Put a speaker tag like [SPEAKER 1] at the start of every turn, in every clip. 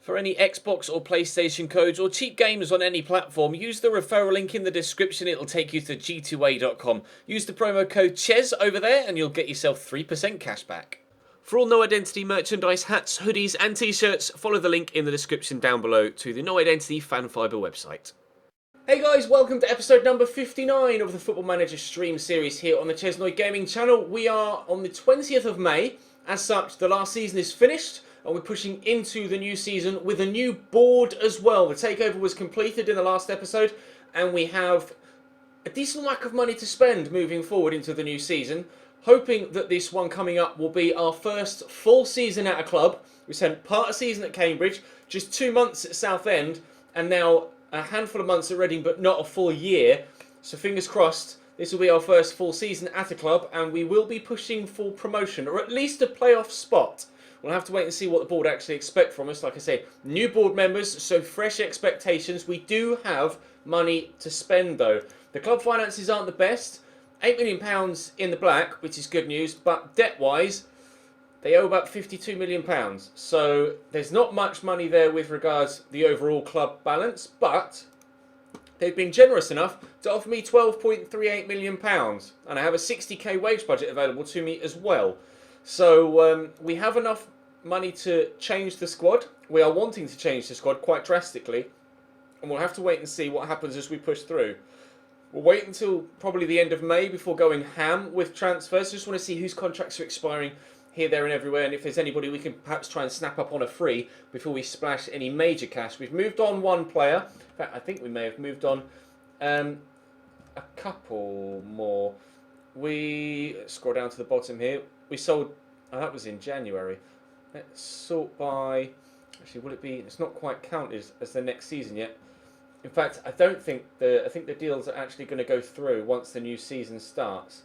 [SPEAKER 1] For any Xbox or PlayStation codes or cheap games on any platform, use the referral link in the description. It'll take you to g2a.com. Use the promo code CHES over there and you'll get yourself 3% cash back. For all No Identity merchandise, hats, hoodies and t-shirts, follow the link in the description down below to the No Identity Fan Fibre website. Hey guys, welcome to episode number 59 of the Football Manager stream series here on the Chesnoy Gaming channel. We are on the 20th of May. As such, the last season is finished and we're pushing into the new season with a new board as well. The takeover was completed in the last episode and we have a decent whack of money to spend moving forward into the new season. Hoping that this one coming up will be our first full season at a club. We spent part of season at Cambridge, just 2 months at Southend, and now a handful of months at Reading, but not a full year. So fingers crossed, this will be our first full season at a club, and we will be pushing for promotion, or at least a playoff spot. We'll have to wait and see what the board actually expect from us. Like I say, new board members, so fresh expectations. We do have money to spend, though. The club finances aren't the best. £8 million in the black, which is good news, but debt-wise, they owe about £52 million. So there's not much money there with regards to the overall club balance, but they've been generous enough to offer me £12.38 million, and I have a 60k wage budget available to me as well. So we have enough money to change the squad. We are wanting to change the squad quite drastically, and we'll have to wait and see what happens as we push through. We'll wait until probably the end of May before going ham with transfers. Just want to see whose contracts are expiring here, there and everywhere, and if there's anybody we can perhaps try and snap up on a free before we splash any major cash. We've moved on one player. In fact, I think we may have moved on a couple more. Let's scroll down to the bottom here. We sold, that was in January. Let's sort by, actually will it be, it's not quite counted as the next season yet. In fact, I think the deals are actually going to go through once the new season starts.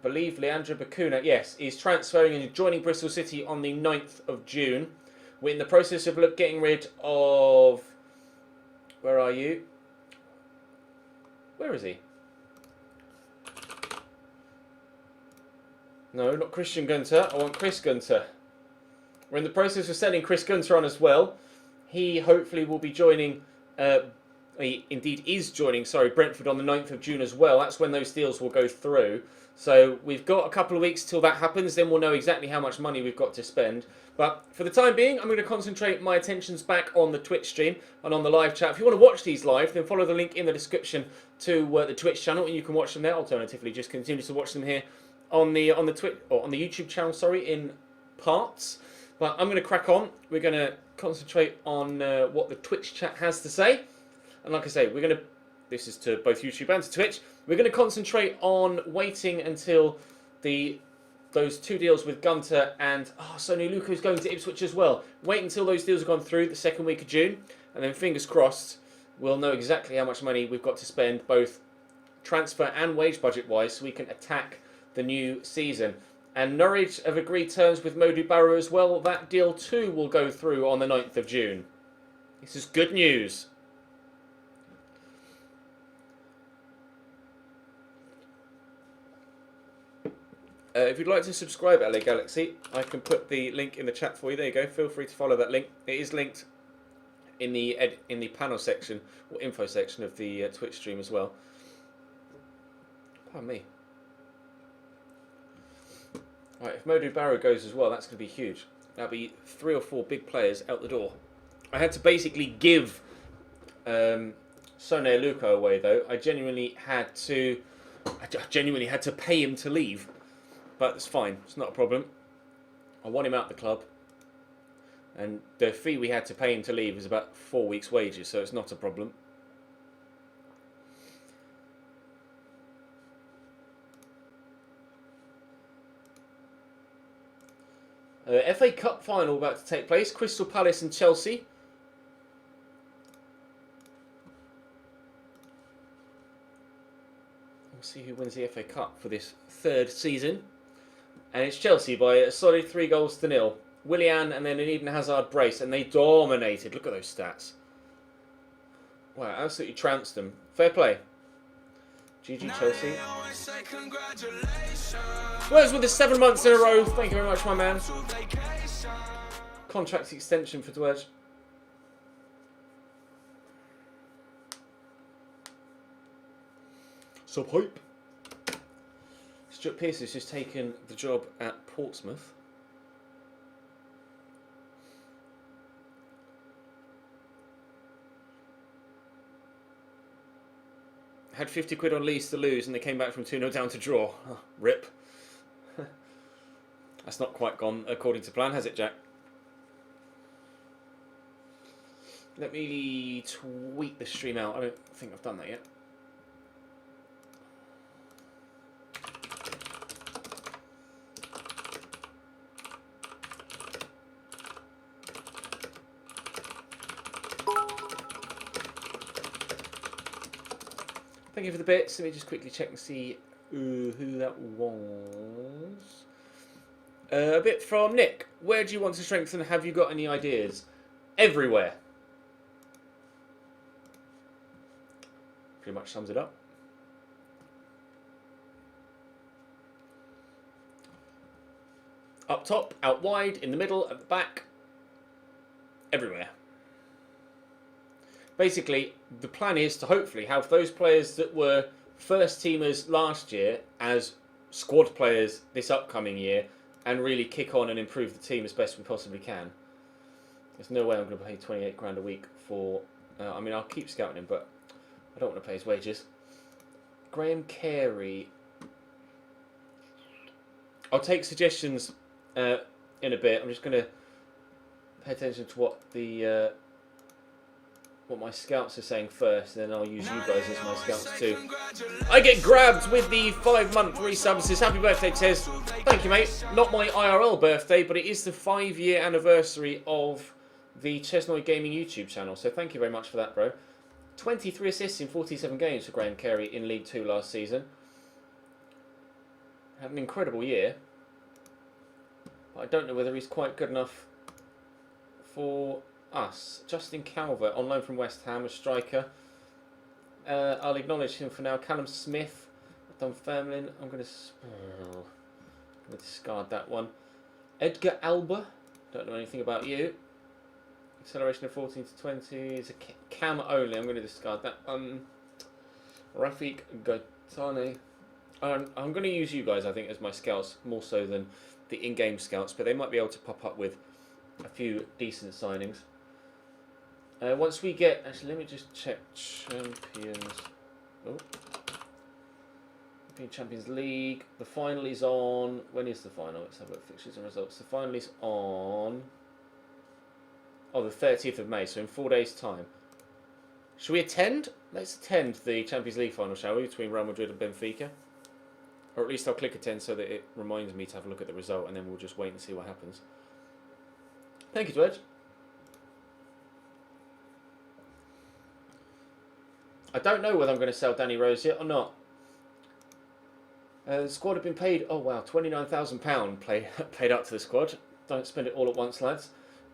[SPEAKER 1] Believe Leandro Bacuna, yes, is transferring and joining Bristol City on the 9th of June. We're in the process of getting rid of, where are you? Where is he? No, not Christian Gunter. I want Chris Gunter. We're in the process of selling Chris Gunter on as well. He hopefully will be joining. He indeed is joining, Brentford on the 9th of June as well. That's when those deals will go through. So we've got a couple of weeks till that happens. Then we'll know exactly how much money we've got to spend. But for the time being, I'm going to concentrate my attentions back on the Twitch stream and on the live chat. If you want to watch these live, then follow the link in the description to the Twitch channel, and you can watch them there. Alternatively, just continue to watch them here on the YouTube channel. In parts. But I'm going to crack on. We're going to concentrate on what the Twitch chat has to say. And like I say, this is to both YouTube and to Twitch, we're going to concentrate on waiting until those two deals with Gunter and Sonu Luko's going to Ipswich as well. Wait until those deals have gone through the second week of June, and then fingers crossed, we'll know exactly how much money we've got to spend, both transfer and wage budget wise, so we can attack the new season. And Norwich have agreed terms with Modou Barrow as well. That deal too will go through on the 9th of June. This is good news. If you'd like to subscribe, LA Galaxy, I can put the link in the chat for you. There you go. Feel free to follow that link. It is linked in the panel section or info section of the Twitch stream as well. Pardon me. Right, if Modou Barrow goes as well, that's going to be huge. That'll be 3 or 4 big players out the door. I had to basically give Sone Luko away, though. I genuinely had to pay him to leave. But it's fine. It's not a problem. I want him out of the club. And the fee we had to pay him to leave is about 4 weeks' wages, so it's not a problem. FA Cup final about to take place. Crystal Palace and Chelsea. We'll see who wins the FA Cup for this third season. And it's Chelsea by a solid 3-0. Willian and then an Eden Hazard brace, and they dominated. Look at those stats. Wow, absolutely trounced them. Fair play. GG Chelsea. Spurs with the 7 months in a row. Thank you very much, my man. Contract extension for Dwedge. Sub hype. Stuart Pearce has just taken the job at Portsmouth. Had 50 quid on Leeds to lose and they came back from 2-0 down to draw. Oh, rip. That's not quite gone according to plan, has it, Jack? Let me tweet the stream out. I don't think I've done that yet. Thank you for the bits. Let me just quickly check and see who that was. A bit from Nick. Where do you want to strengthen? Have you got any ideas? Everywhere. Pretty much sums it up. Up top, out wide, in the middle, at the back. Everywhere. Basically, the plan is to hopefully have those players that were first teamers last year as squad players this upcoming year and really kick on and improve the team as best we possibly can. There's no way I'm going to pay 28 grand a week for... I mean, I'll keep scouting him, but I don't want to pay his wages. Graham Carey. I'll take suggestions in a bit. I'm just going to pay attention to what the... what my scouts are saying first, and then I'll use you guys as my scouts too. I get grabbed with the 5-month resub. Says happy birthday, Tez. Thank you, mate. Not my IRL birthday, but it is the 5-year anniversary of the Chesnoy Gaming YouTube channel. So thank you very much for that, bro. 23 assists in 47 games for Graham Carey in League 2 last season. Had an incredible year. But I don't know whether he's quite good enough for us. Justin Calvert, on loan from West Ham, a striker. I'll acknowledge him for now. Callum Smith, Dunfermline. I'm going to discard that one. Edgar Alba, don't know anything about you. Acceleration of 14 to 20 is a cam only. I'm going to discard that one. Rafik Gaitani. I'm going to use you guys, I think, as my scouts more so than the in-game scouts, but they might be able to pop up with a few decent signings. Once we get... Actually, let me just check Champions... Oh. European Champions League. The final is on... When is the final? Let's have a look at fixtures and results. The final is on... Oh, the 30th of May, so in 4 days' time. Shall we attend? Let's attend the Champions League final, shall we? Between Real Madrid and Benfica. Or at least I'll click attend so that it reminds me to have a look at the result, and then we'll just wait and see what happens. Thank you, Dwedge. I don't know whether I'm going to sell Danny Rose yet or not. The squad have been paid, oh wow, £29,000 paid up to the squad. Don't spend it all at once, lads.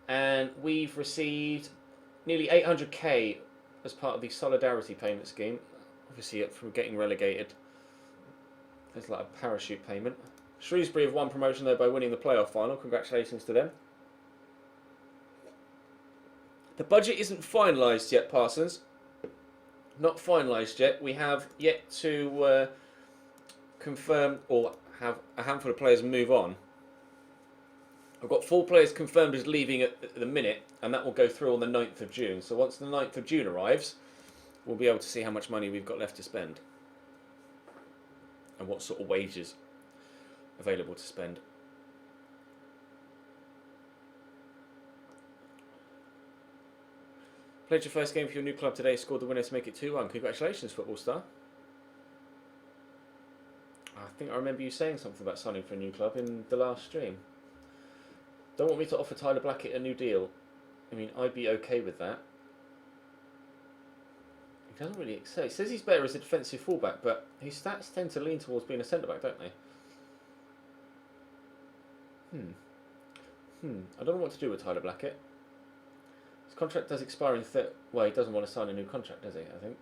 [SPEAKER 1] And we've received nearly 800k as part of the solidarity payment scheme. Obviously, from getting relegated, there's like a parachute payment. Shrewsbury have won promotion though by winning the playoff final. Congratulations to them. The budget isn't finalised yet, Parsons. Not finalised yet. We have yet to confirm or have a handful of players move on. I've got 4 players confirmed as leaving at the minute, and that will go through on the 9th of June. So once the 9th of June arrives, we'll be able to see how much money we've got left to spend and what sort of wages available to spend. Played your first game for your new club today, scored the winner to make it 2-1. Congratulations, football star. I think I remember you saying something about signing for a new club in the last stream. Don't want me to offer Tyler Blackett a new deal. I mean, I'd be okay with that. He doesn't really say. He says he's better as a defensive fullback, but his stats tend to lean towards being a centre-back, don't they? I don't know what to do with Tyler Blackett. His contract does expire in... Well, he doesn't want to sign a new contract, does he, I think?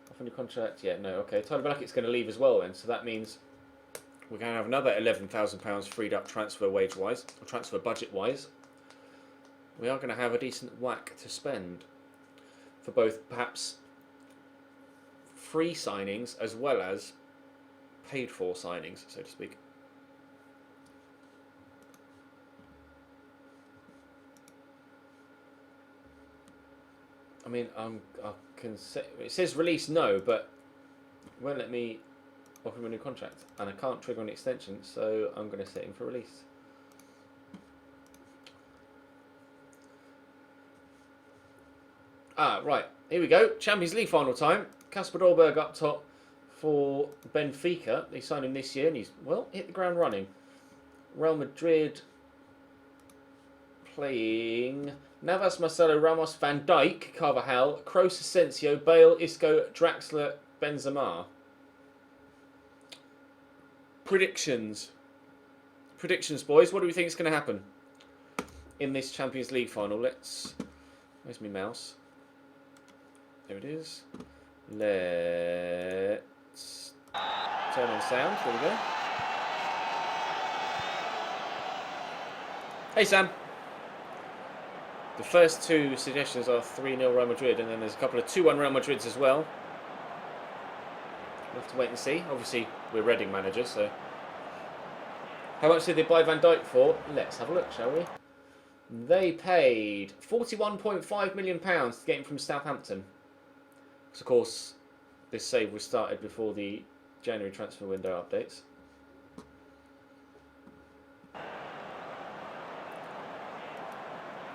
[SPEAKER 1] Off a new contract? Yeah, no, okay. Tyler Blackett's going to leave as well then, so that means we're going to have another £11,000 freed up transfer wage-wise, or transfer budget-wise. We are going to have a decent whack to spend for both, perhaps, free signings as well as paid for signings, so to speak. I mean, I can say it says release no, but it won't let me offer him a new contract, and I can't trigger an extension, so I'm going to set him for release. Right, here we go. Champions League final time. Kasper Dolberg up top for Benfica. They signed him this year, and he's, well, hit the ground running. Real Madrid playing Navas, Marcelo, Ramos, Van Dijk, Carvajal, Kroos, Asensio, Bale, Isco, Draxler, Benzema. Predictions. Predictions, boys. What do we think is going to happen in this Champions League final? Let's... Where's my mouse? There it is. Let's turn on sound. There we go. Hey, Sam. The first two suggestions are 3-0 Real Madrid, and then there's a couple of 2-1 Real Madrids as well. We'll have to wait and see. Obviously, we're Reading managers, so... How much did they buy Van Dijk for? Let's have a look, shall we? They paid £41.5 million to get him from Southampton. Because, of course, this save was started before the January transfer window updates.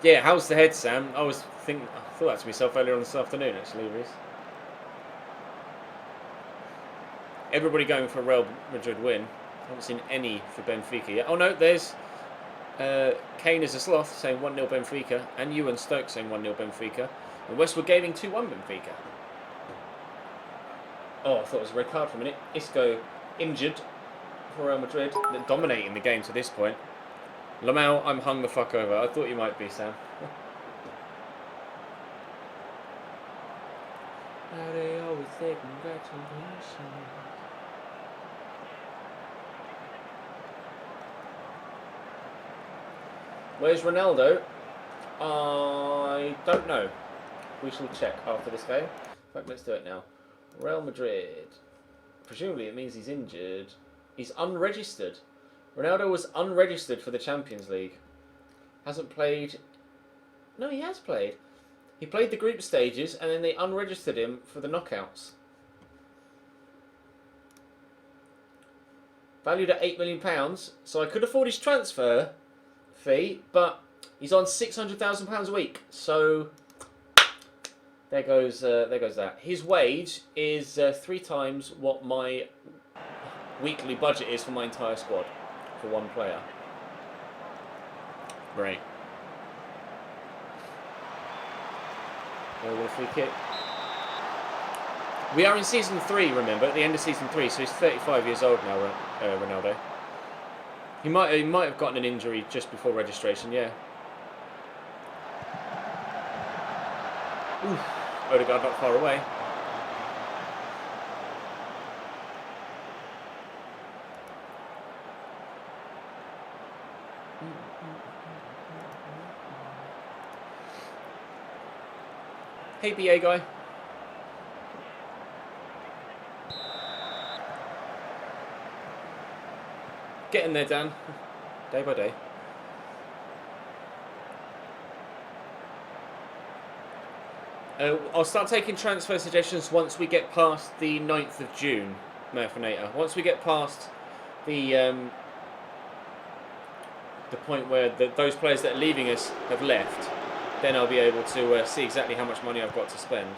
[SPEAKER 1] Yeah, how's the head, Sam? I thought that to myself earlier on this afternoon, actually, Reece. Everybody going for a Real Madrid win. I haven't seen any for Benfica yet. Oh no, there's Kane is a sloth saying 1-0 Benfica, and Ewan Stokes saying 1-0 Benfica, and Westwood Gaming 2-1 Benfica. Oh, I thought it was a red card for a minute. Isco injured for Real Madrid. They're dominating the game to this point. Lamau, I'm hung the fuck over. I thought you might be, Sam. They always say congratulations. Where's Ronaldo? I don't know. We shall check after this game. In fact, let's do it now. Real Madrid. Presumably it means he's injured. He's unregistered. Ronaldo was unregistered for the Champions League. Hasn't played... No, he has played. He played the group stages and then they unregistered him for the knockouts. Valued at £8 million. So I could afford his transfer fee, but he's on £600,000 a week. So there goes that. His wage is 3 times what my weekly budget is for my entire squad for one player. Right. With a free kick. We are in season 3, remember, at the end of season 3, so he's 35 years old now, Ronaldo. He might have gotten an injury just before registration, yeah. Oof. Odegaard not far away. Hey, BA guy. Getting there, Dan. Day by day. I'll start taking transfer suggestions once we get past the 9th of June, Murphinator. Once we get past the point where those players that are leaving us have left, then I'll be able to see exactly how much money I've got to spend.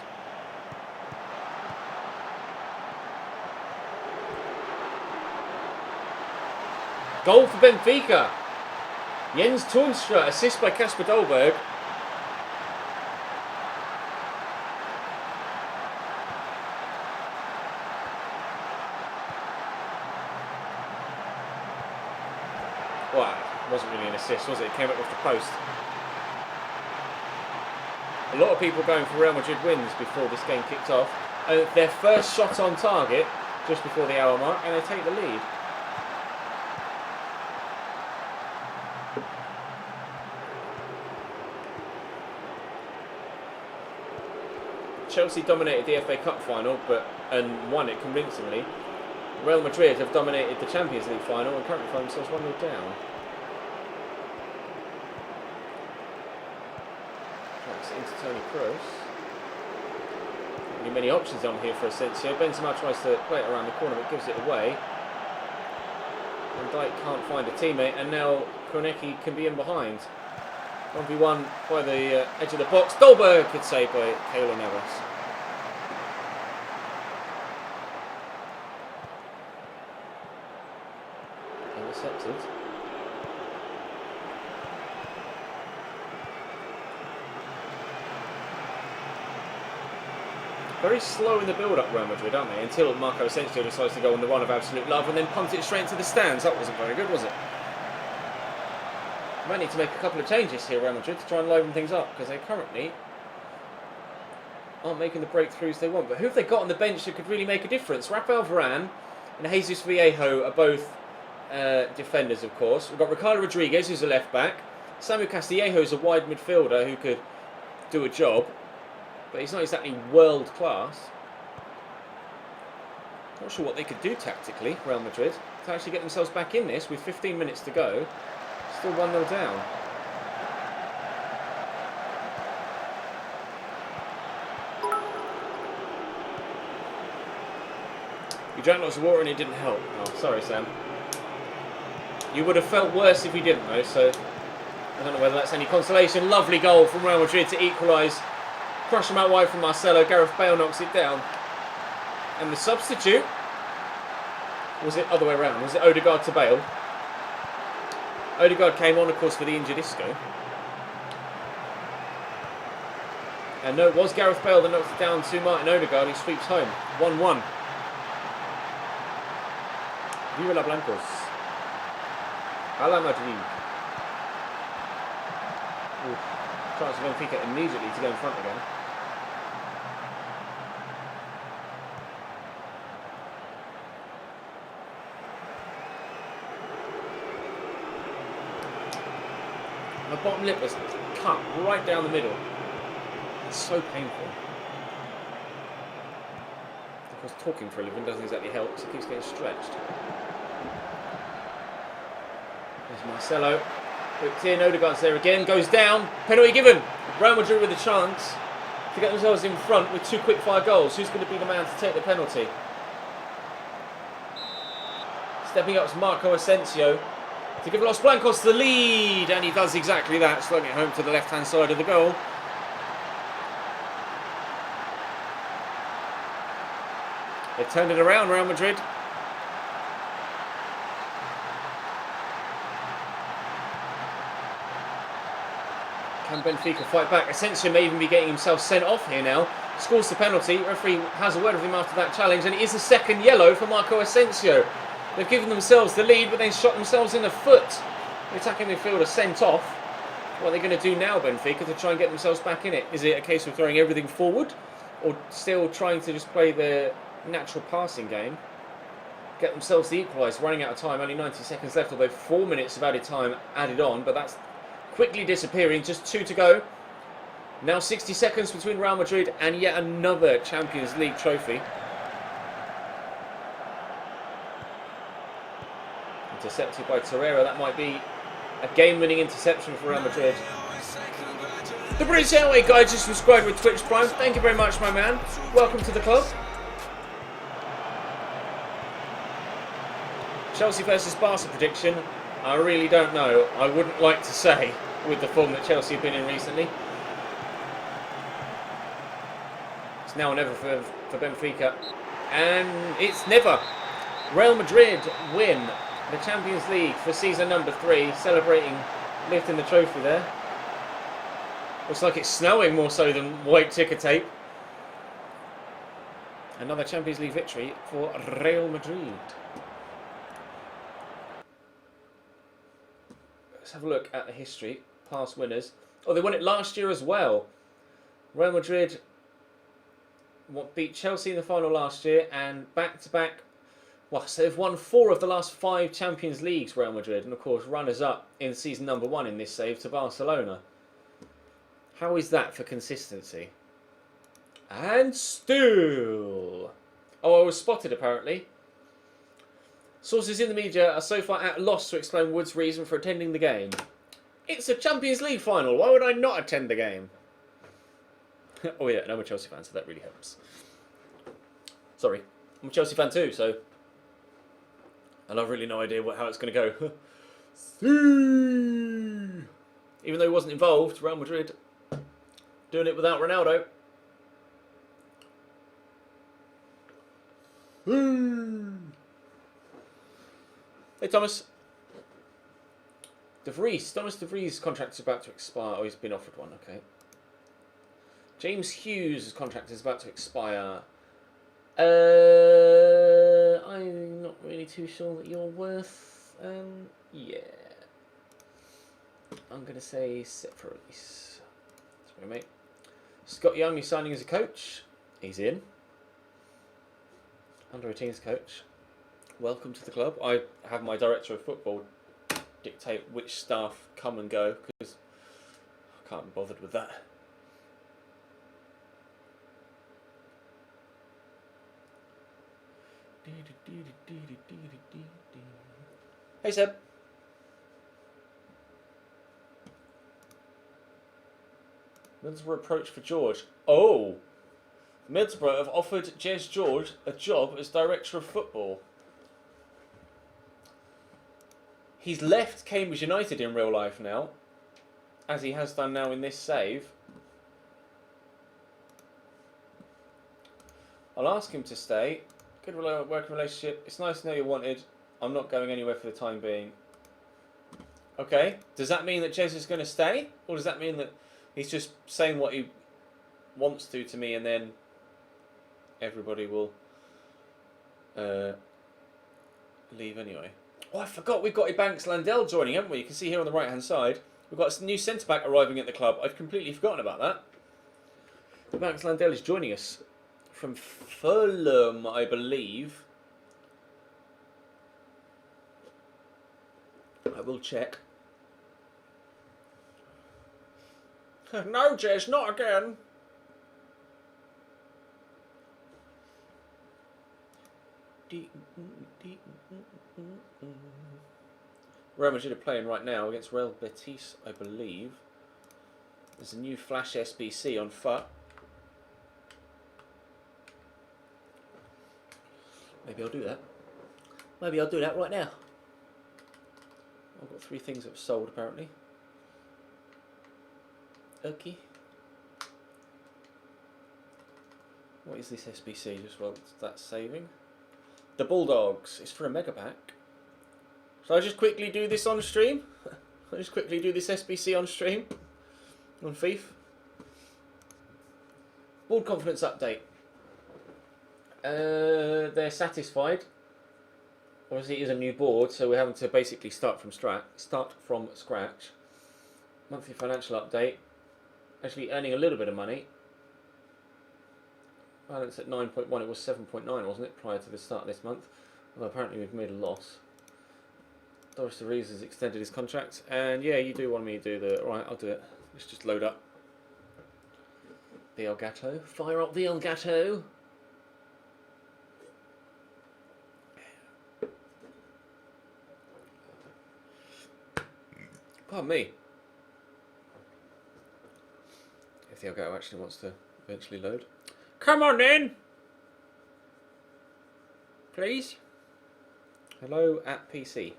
[SPEAKER 1] Goal for Benfica. Jens Toornstra, assist by Kasper Dolberg. Well, it wasn't really an assist, was it? It came up off the post. A lot of people going for Real Madrid wins before this game kicked off. Their first shot on target just before the hour mark, and they take the lead. Chelsea dominated the FA Cup final and won it convincingly. Real Madrid have dominated the Champions League final and currently find themselves 1-0 down. Thanks into Toni Kroos. Many options on here for Asensio. Benzema tries to play it around the corner but gives it away. Van Dijk can't find a teammate, and now Kroenke can be in behind. 1v1 by the edge of the box. Dolberg could save by Keylor Navas. Intercepted. Very slow in the build-up, Real Madrid, aren't they? Until Marco Asensio decides to go on the run of absolute love and then punt it straight into the stands. That wasn't very good, was it? Might need to make a couple of changes here, Real Madrid, to try and liven things up, because they currently aren't making the breakthroughs they want. But who have they got on the bench that could really make a difference? Rafael Varane and Jesus Viejo are both defenders, of course. We've got Ricardo Rodriguez, who's a left-back. Samuel Castillejo is a wide midfielder who could do a job, but he's not exactly world-class. Not sure what they could do tactically, Real Madrid, to actually get themselves back in this with 15 minutes to go. Still 1-0 down. You drank lots of water and it didn't help. Oh, sorry, Sam. You would have felt worse if you didn't, though, so I don't know whether that's any consolation. Lovely goal from Real Madrid to equalise. Crush him out wide from Marcelo. Gareth Bale knocks it down. And the substitute, was it other way around? Was it Odegaard to Bale? Odegaard came on, of course, for the injured Isco. And no, it was Gareth Bale that knocked it down to Martin Odegaard. He sweeps home. 1-1. Viva la Blancos. A la Madrid. Chance of Benfica immediately to go in front again. My bottom lip was cut right down the middle. It's so painful. Of course, talking for a living doesn't exactly help, so it keeps getting stretched. There's Marcelo. Whipped in, Odegaard's there again, goes down. Penalty given. Real Madrid with a chance to get themselves in front with 2 quick-fire goals. Who's going to be the man to take the penalty? Stepping up is Marco Asensio to give Los Blancos the lead, and he does exactly that, slung it home to the left-hand side of the goal. They've turned it around, Real Madrid. Can Benfica fight back? Asensio may even be getting himself sent off here now. Scores the penalty. Referee has a word with him after that challenge, and it is a second yellow for Marco Asensio. They've given themselves the lead, but then shot themselves in the foot. The attacking midfielder sent off. What are they going to do now, Benfica, to try and get themselves back in it? Is it a case of throwing everything forward, or still trying to just play the natural passing game? Get themselves the equaliser, running out of time, only 90 seconds left, although 4 minutes of added time added on, but that's quickly disappearing, just 2 to go. Now 60 seconds between Real Madrid and yet another Champions League trophy. Intercepted by Torreira, that might be a game-winning interception for Real Madrid. The British Airway guy just subscribed with Twitch Prime. Thank you very much, my man. Welcome to the club. Chelsea versus Barca prediction. I really don't know. I wouldn't like to say with the form that Chelsea have been in recently. It's now or never for Benfica. And it's never. Real Madrid win the Champions League for season number 3, celebrating lifting the trophy there. Looks like it's snowing more so than white ticker tape. Another Champions League victory for Real Madrid. Let's have a look at the history. Past winners. Oh, they won it last year as well. Real Madrid beat Chelsea in the final last year, and back-to-back. Well, so they've won 4 of the last 5 Champions Leagues, Real Madrid, and of course runners-up in season number 1 in this save to Barcelona. How is that for consistency? And still. Oh, I was spotted apparently. Sources in the media are so far at a loss to explain Wood's reason for attending the game. It's a Champions League final. Why would I not attend the game? Oh yeah, and I'm a Chelsea fan, so that really helps. Sorry, I'm a Chelsea fan too, so and I've really no idea how it's going to go. Even though he wasn't involved, Real Madrid doing it without Ronaldo. Hey Thomas. Thomas De Vries' contract is about to expire. Oh, he's been offered one, okay. James Hughes' contract is about to expire. I'm not really too sure that you're worth... yeah. I'm going to say set for release. Sorry, mate. Scott Young is signing as a coach. He's in. Under-18s coach. Welcome to the club. I have my director of football dictate which staff come and go because I can't be bothered with that. Hey Seb. Middlesbrough approach for George. Oh! Middlesbrough have offered Jez George a job as director of football. He's left Cambridge United in real life now, as he has done now in this save. I'll ask him to stay. Good working relationship. It's nice to know you're wanted. I'm not going anywhere for the time being. Okay. Does that mean that Jez is going to stay? Or does that mean that he's just saying what he wants to me and then everybody will leave anyway? Oh, I forgot we've got Ebanks Landell joining, haven't we? You can see here on the right-hand side. We've got a new centre-back arriving at the club. I'd completely forgotten about that. Ebanks Landell is joining us from Fulham, I believe. I will check. No, Jez, not again. Real Madrid are playing right now against Real Betis, I believe. There's a new Flash SBC on FUT. Maybe I'll do that. Maybe I'll do that right now. I've got 3 things that have sold apparently. Okay. What is this SBC? Just while that's saving. The Bulldogs. It's for a mega pack. Shall I just quickly do this on stream? I'll just quickly do this SBC on stream. On FIFA. Board confidence update. They're satisfied. Obviously it is a new board, so we're having to basically start from scratch. Monthly financial update. Actually earning a little bit of money. Balance at 9.1, it was 7.9 wasn't it, prior to the start of this month. Although apparently we've made a loss. Doris DeRees has extended his contract, and yeah, you do want me to do the... Right, I'll do it. Let's just load up the Elgato. Fire up the Elgato! Pardon me. If the Elgato actually wants to eventually load. Come on then! Please? Hello at PC.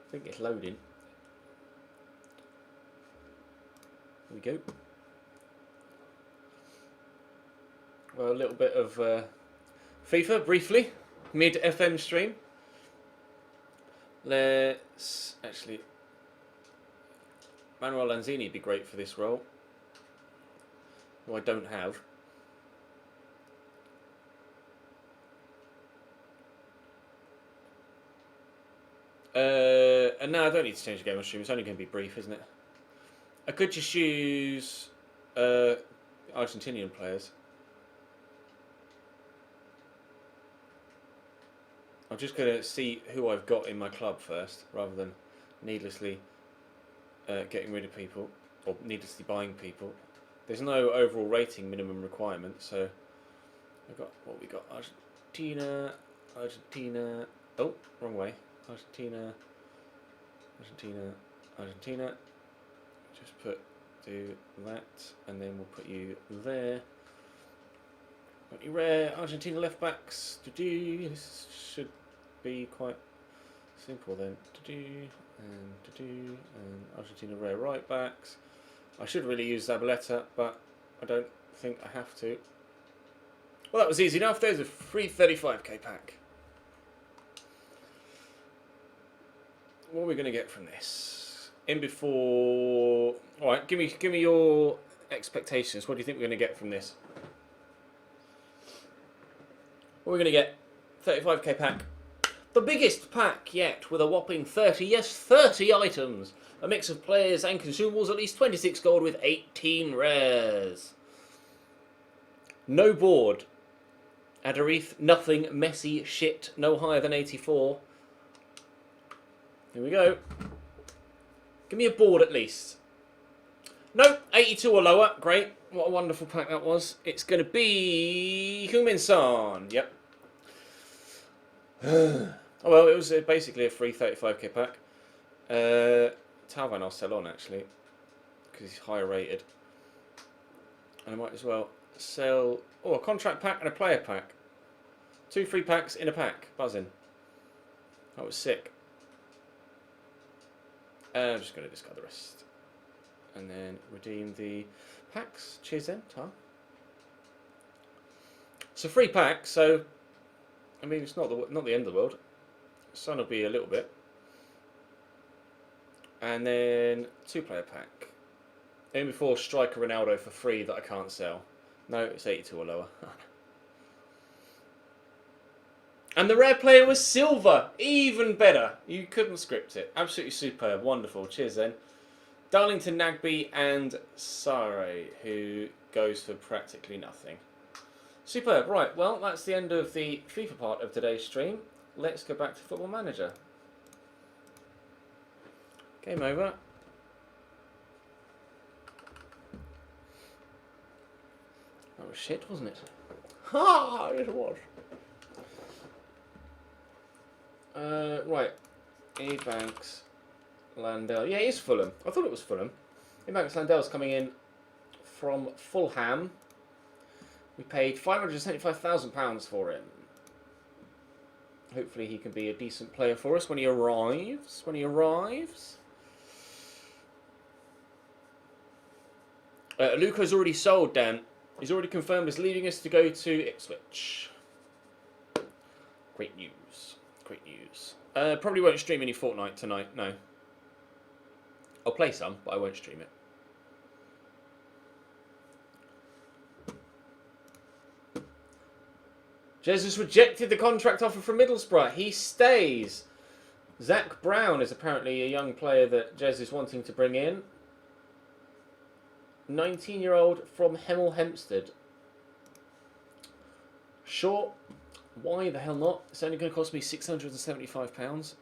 [SPEAKER 1] I think it's loading. Here we go. Well, a little bit of FIFA briefly, mid FM stream. Let's actually. Manuel Lanzini would be great for this role, who I don't have. And now I don't need to change the game on stream. It's only going to be brief, isn't it? I could just use Argentinian players. I'm just going to see who I've got in my club first, rather than needlessly getting rid of people, or needlessly buying people. There's no overall rating minimum requirement, so I've got what we got: Argentina, Argentina. Oh, wrong way. Argentina, Argentina, Argentina. Just do that, and then we'll put you there. Got your rare Argentina left backs. This should be quite simple then. And Argentina rare right backs. I should really use Zabaleta, but I don't think I have to. Well, that was easy enough. There's a free 35k pack. What are we going to get from this? In before. All right, give me your expectations. What do you think we're going to get from this? What are we going to get? 35k pack. The biggest pack yet, with a whopping 30 items. A mix of players and consumables, at least 26 gold with 18 rares. No board. Adarith, nothing, Messi, shit, no higher than 84. Here we go. Give me a board at least. No, 82 or lower. Great. What a wonderful pack that was. It's going to be Heung-min Son. Yep. Oh, well, it was basically a free 35k pack. Talvan I'll sell on, actually, because he's higher rated. And I might as well sell... Oh, a contract pack and a player pack. 2 free packs in a pack. Buzzing. That was sick. I'm just going to discard the rest. And then redeem the packs. Cheers then, Tar. It's a free pack, so... I mean, it's not the end of the world. Sun will be a little bit. And then 2-player pack. In before Striker Ronaldo for free that I can't sell. No, it's 82 or lower. And the rare player was silver. Even better. You couldn't script it. Absolutely superb. Wonderful. Cheers then. Darlington Nagby and Sare, who goes for practically nothing. Superb. Right, well, that's the end of the FIFA part of today's stream. Let's go back to Football Manager. Game over. That was shit, wasn't it? Ha! It was. Right. Ebanks, Landell. Yeah, it is Fulham. I thought it was Fulham. Ebanks Landell's coming in from Fulham. We paid £575,000 for him. Hopefully he can be a decent player for us when he arrives. Luca's already sold, Dan. He's already confirmed he's leaving us to go to Ipswich. Great news. Great news. Probably won't stream any Fortnite tonight, no. I'll play some, but I won't stream it. Jesus rejected the contract offer from Middlesbrough. He stays. Zach Brown is apparently a young player that Jez is wanting to bring in. 19-year-old from Hemel Hempstead. Sure. Why the hell not? It's only going to cost me £675.